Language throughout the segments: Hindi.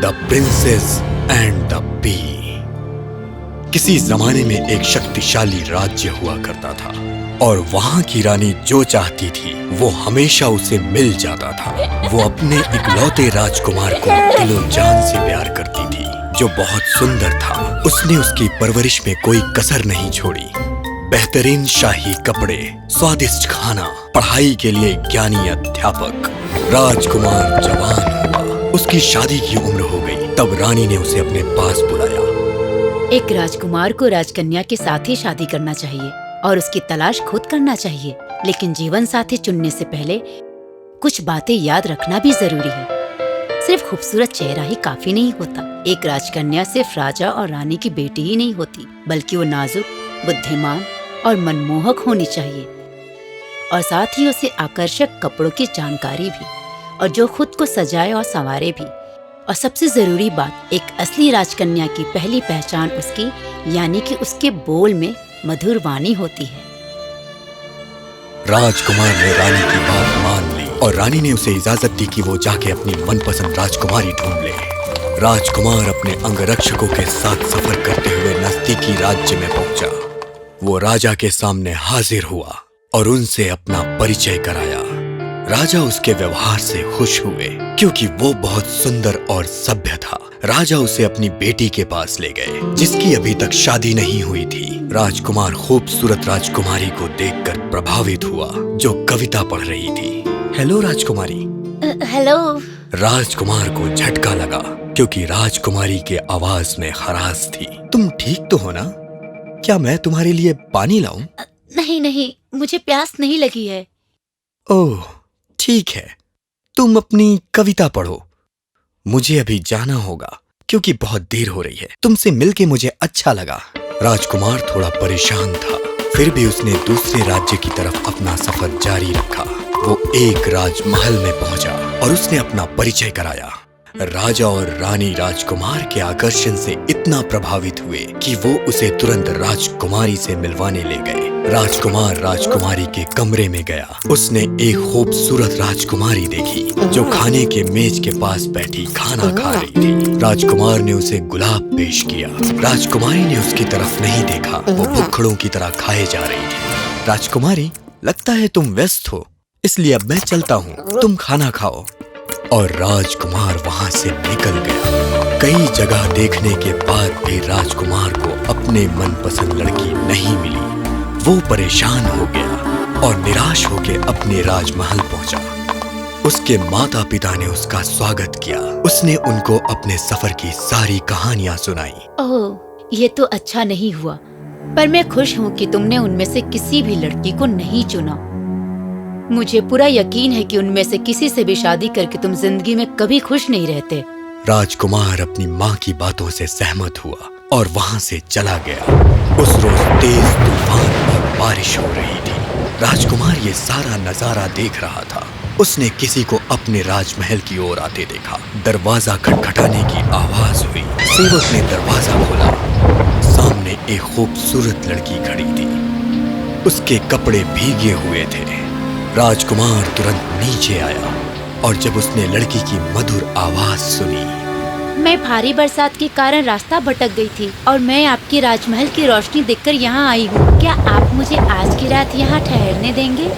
The princess and the bee. किसी जमाने में एक शक्तिशाली राज्य हुआ करता था और वहां की रानी जो चाहती थी वो हमेशा उसे मिल जाता था। वो अपने इकलौते राजकुमार को दिलो जान से प्यार करती थी, जो बहुत सुंदर था। उसने उसकी परवरिश में कोई कसर नहीं छोड़ी। बेहतरीन शाही कपड़े, स्वादिष्ट खाना, पढ़ाई के लिए ज्ञानी अध्यापक। राजकुमार जवान हुआ, उसकी शादी की उम्र हो गई। तब रानी ने उसे अपने पास बुलाया। एक राजकुमार को राजकन्या के साथ ही शादी करना चाहिए और उसकी तलाश खुद करना चाहिए, लेकिन जीवन साथी चुनने से पहले कुछ बातें याद रखना भी जरूरी है। सिर्फ खूबसूरत चेहरा ही काफी नहीं होता। एक राजकन्या सिर्फ राजा और रानी की बेटी ही नहीं होती, बल्कि वो नाजुक, बुद्धिमान और मनमोहक होनी चाहिए, और साथ ही उसे आकर्षक कपड़ों की जानकारी भी, और जो खुद को सजाए और संवारे भी। और सबसे जरूरी बात, एक असली राजकन्या की पहली पहचान उसकी यानी कि उसके बोल में मधुर वाणी होती है। राजकुमार ने रानी की बात मान ली और रानी ने उसे इजाजत दी कि वो जाके अपनी मनपसंद राजकुमारी ढूंढ ले। राजकुमार अपने अंगरक्षकों के साथ सफर करते हुए नजदीकी राज्य में पहुंचा। वो राजा के सामने हाजिर हुआ और उनसे अपना परिचय कराया। राजा उसके व्यवहार से खुश हुए क्योंकि वो बहुत सुंदर और सभ्य था। राजा उसे अपनी बेटी के पास ले गए, जिसकी अभी तक शादी नहीं हुई थी। राजकुमार खूबसूरत राजकुमारी को देखकर प्रभावित हुआ, जो कविता पढ़ रही थी। हेलो राजकुमारी। हेलो। राजकुमार को झटका लगा क्योंकि राजकुमारी के आवाज में खराश थी। तुम ठीक तो हो ना? क्या मैं तुम्हारे लिए पानी लाऊं? नहीं नहीं, मुझे प्यास नहीं लगी है। ओह ठीक है, तुम अपनी कविता पढ़ो। मुझे अभी जाना होगा क्योंकि बहुत देर हो रही है। तुमसे मिलके मुझे अच्छा लगा। राजकुमार थोड़ा परेशान था, फिर भी उसने दूसरे राज्य की तरफ अपना सफर जारी रखा। वो एक राजमहल में पहुंचा और उसने अपना परिचय कराया। राजा और रानी राजकुमार के आकर्षण से इतना प्रभावित हुए कि वो उसे तुरंत राजकुमारी से मिलवाने ले गए। राजकुमार राजकुमारी के कमरे में गया। उसने एक खूबसूरत राजकुमारी देखी जो खाने के मेज के पास बैठी खाना खा रही थी। राजकुमार ने उसे गुलाब पेश किया। राजकुमारी ने उसकी तरफ नहीं देखा, वो भुक्खड़ों की तरह खाए जा रही थी। राजकुमारी, लगता है तुम व्यस्त हो, इसलिए अब मैं चलता हूँ, तुम खाना खाओ। और राजकुमार वहां से निकल गया। कई जगह देखने के बाद भी राजकुमार को अपने मनपसंद लड़की नहीं मिली। वो परेशान हो गया और निराश होकर अपने राजमहल पहुंचा। उसके माता पिता ने उसका स्वागत किया। उसने उनको अपने सफर की सारी कहानियां सुनाई। ओह, ये तो अच्छा नहीं हुआ, पर मैं खुश हूँ कि तुमने उनमें से किसी भी लड़की को नहीं चुना। मुझे पूरा यकीन है कि उनमें से किसी से भी शादी करके तुम जिंदगी में कभी खुश नहीं रहते। राजकुमार अपनी माँ की बातों से सहमत हुआ और वहाँ से चला गया। उस रोज तेज तूफान और बारिश हो रही थी। राजकुमार ये सारा नजारा देख रहा था। उसने किसी को अपने राजमहल की ओर आते देखा। दरवाजा खटखटाने की आवाज हुई। सेवक ने दरवाजा खोला। सामने एक खूबसूरत लड़की खड़ी थी। उसके कपड़े भीगे हुए थे। राजकुमार तुरंत नीचे आया और जब उसने लड़की की मधुर आवाज सुनी। मैं भारी बरसात के कारण रास्ता भटक गई थी और मैं आपकी राजमहल की रोशनी देखकर यहाँ आई हूँ। क्या आप मुझे आज की रात यहाँ ठहरने देंगे?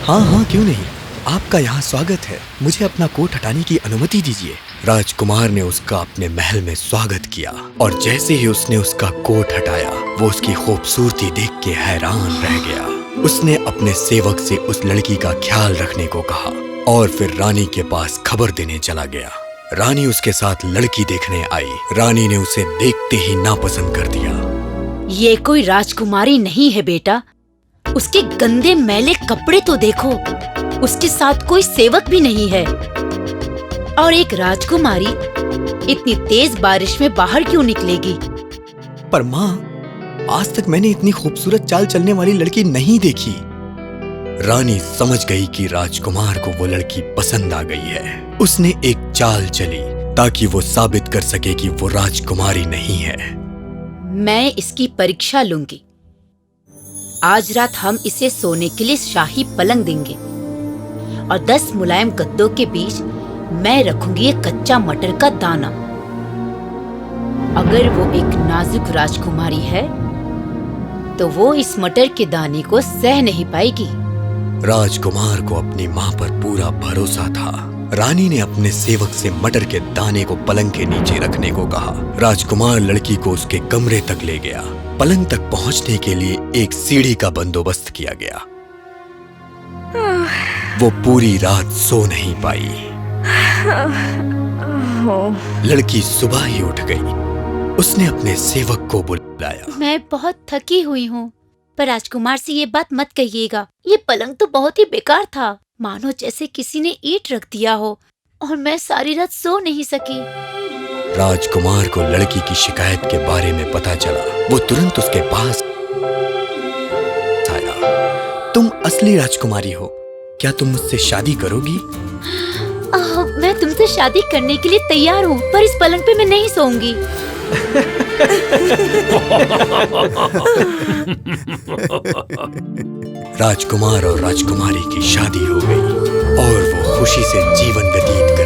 हाँ हाँ, क्यों नहीं, आपका यहाँ स्वागत है। मुझे अपना कोट हटाने की अनुमति दीजिए। राजकुमार ने उसका अपने महल में स्वागत किया और जैसे ही उसने उसका कोट हटाया, वो उसकी खूबसूरती देख के हैरान रह गया। उसने अपने सेवक से उस लड़की का ख्याल रखने को कहा और फिर रानी के पास खबर देने चला गया। रानी उसके साथ लड़की देखने आई। रानी ने उसे देखते ही नापसंद कर दिया। ये कोई राजकुमारी नहीं है बेटा, उसके गंदे मैले कपड़े तो देखो। उसके साथ कोई सेवक भी नहीं है। और एक राजकुमारी इतनी तेज बारिश में बाहर क्यों निकलेगी? पर माँ, आज तक मैंने इतनी खूबसूरत चाल चलने वाली लड़की नहीं देखी। रानी समझ गई कि राजकुमार को वो लड़की पसंद आ गई है। उसने एक चाल चली ताकि वो साबित कर सके कि वो राजकुमारी नहीं है। मैं इसकी परीक्षा लूंगी। आज रात हम इसे सोने के लिए शाही पलंग देंगे और 10 मुलायम गद्दों के बीच मैं रखूंगी एक कच्चा मटर का दाना। अगर वो एक नाजुक राजकुमारी है तो वो इस मटर के दाने को सह नहीं पाएगी। राजकुमार को अपनी माँ पर पूरा भरोसा था। रानी ने अपने सेवक से मटर के दाने को पलंग के नीचे रखने को कहा। राजकुमार लड़की को उसके कमरे तक ले गया। पलंग तक पहुंचने के लिए एक सीढ़ी का बंदोबस्त किया गया। वो पूरी रात सो नहीं पाई। लड़की सुबह ही उठ गई। उसने अपने सेवक को बुलाया। मैं बहुत थकी हुई हूँ, पर राजकुमार से ये बात मत कहिएगा। ये पलंग तो बहुत ही बेकार था, मानो जैसे किसी ने ईंट रख दिया हो, और मैं सारी रात सो नहीं सकी। राजकुमार को लड़की की शिकायत के बारे में पता चला। वो तुरंत उसके पास आया। तुम असली राजकुमारी हो, क्या तुम मुझसे शादी करोगी? मैं तुमसे शादी करने के लिए तैयार हूँ, पर इस पलंग पे मैं नहीं सोऊंगी। राजकुमार और राजकुमारी की शादी हो गई और वो खुशी से जीवन व्यतीत कर